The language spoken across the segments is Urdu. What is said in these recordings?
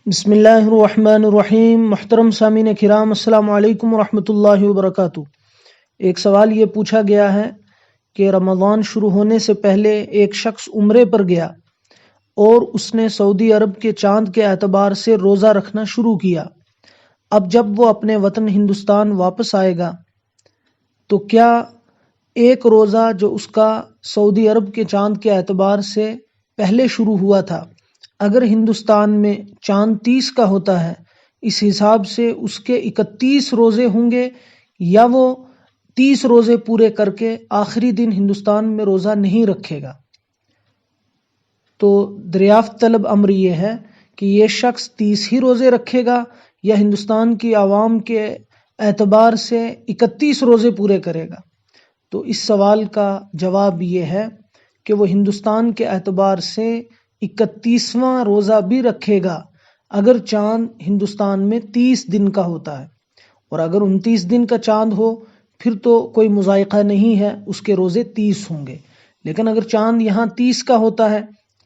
بسم اللہ الرحمن الرحیم۔ محترم سامعین کرام، السلام علیکم ورحمۃ اللہ وبرکاتہ۔ ایک سوال یہ پوچھا گیا ہے کہ رمضان شروع ہونے سے پہلے ایک شخص عمرے پر گیا اور اس نے سعودی عرب کے چاند کے اعتبار سے روزہ رکھنا شروع کیا۔ اب جب وہ اپنے وطن ہندوستان واپس آئے گا تو کیا ایک روزہ جو اس کا سعودی عرب کے چاند کے اعتبار سے پہلے شروع ہوا تھا، اگر ہندوستان میں چاند 30 کا ہوتا ہے، اس حساب سے اس کے 31 روزے ہوں گے، یا وہ 30 روزے پورے کر کے آخری دن ہندوستان میں روزہ نہیں رکھے گا؟ تو دریافت طلب امر یہ ہے کہ یہ شخص 30 ہی روزے رکھے گا یا ہندوستان کی عوام کے اعتبار سے 31 روزے پورے کرے گا؟ تو اس سوال کا جواب یہ ہے کہ وہ ہندوستان کے اعتبار سے 31واں روزہ بھی رکھے گا اگر چاند ہندوستان میں 30 دن کا ہوتا ہے، اور اگر 29 دن کا چاند ہو پھر تو کوئی مضائقہ نہیں ہے، اس کے روزے 30 ہوں گے۔ لیکن اگر چاند یہاں 30 کا ہوتا ہے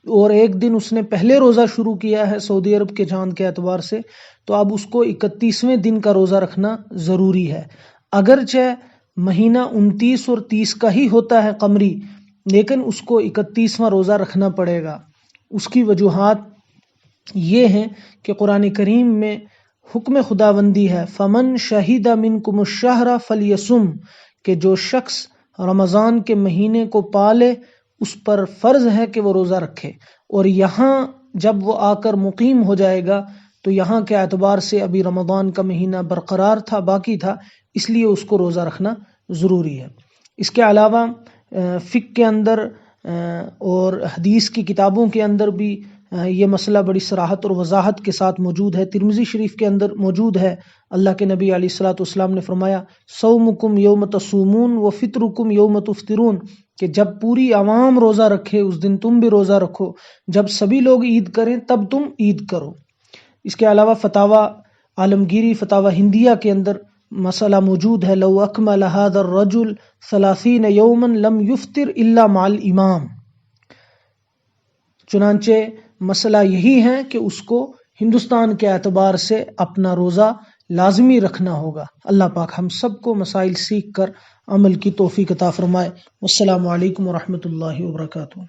اور ایک دن اس نے پہلے روزہ شروع کیا ہے سعودی عرب کے چاند کے اعتبار سے، تو اب اس کو 31ویں دن کا روزہ رکھنا ضروری ہے۔ اگرچہ مہینہ 29 اور 30 کا ہی ہوتا ہے قمری، لیکن اس کو 31واں روزہ رکھنا پڑے گا۔ اس کی وجوہات یہ ہیں کہ قرآن کریم میں حکم خداوندی ہے، فمن شہید منکم الشہر فلیصم، کہ جو شخص رمضان کے مہینے کو پالے اس پر فرض ہے کہ وہ روزہ رکھے۔ اور یہاں جب وہ آ کر مقیم ہو جائے گا تو یہاں کے اعتبار سے ابھی رمضان کا مہینہ برقرار تھا، باقی تھا، اس لیے اس کو روزہ رکھنا ضروری ہے۔ اس کے علاوہ فقہ کے اندر اور حدیث کی کتابوں کے اندر بھی یہ مسئلہ بڑی صراحت اور وضاحت کے ساتھ موجود ہے۔ ترمذی شریف کے اندر موجود ہے، اللہ کے نبی علیہ الصلوۃ والسلام نے فرمایا، صومکم یوم تصومون و فطرکم یوم تفطرون، کہ جب پوری عوام روزہ رکھے اس دن تم بھی روزہ رکھو، جب سبھی لوگ عید کریں تب تم عید کرو۔ اس کے علاوہ فتاوی عالمگیری، فتاوی ہندیہ کے اندر مسئلہ موجود ہے، لو اکمل هذا الرجل 30 یوما لم یفطر الا مع الامام۔ چنانچہ مسئلہ یہی ہے کہ اس کو ہندوستان کے اعتبار سے اپنا روزہ لازمی رکھنا ہوگا۔ اللہ پاک ہم سب کو مسائل سیکھ کر عمل کی توفیق عطا فرمائے۔ والسلام علیکم ورحمۃ اللہ وبرکاتہ۔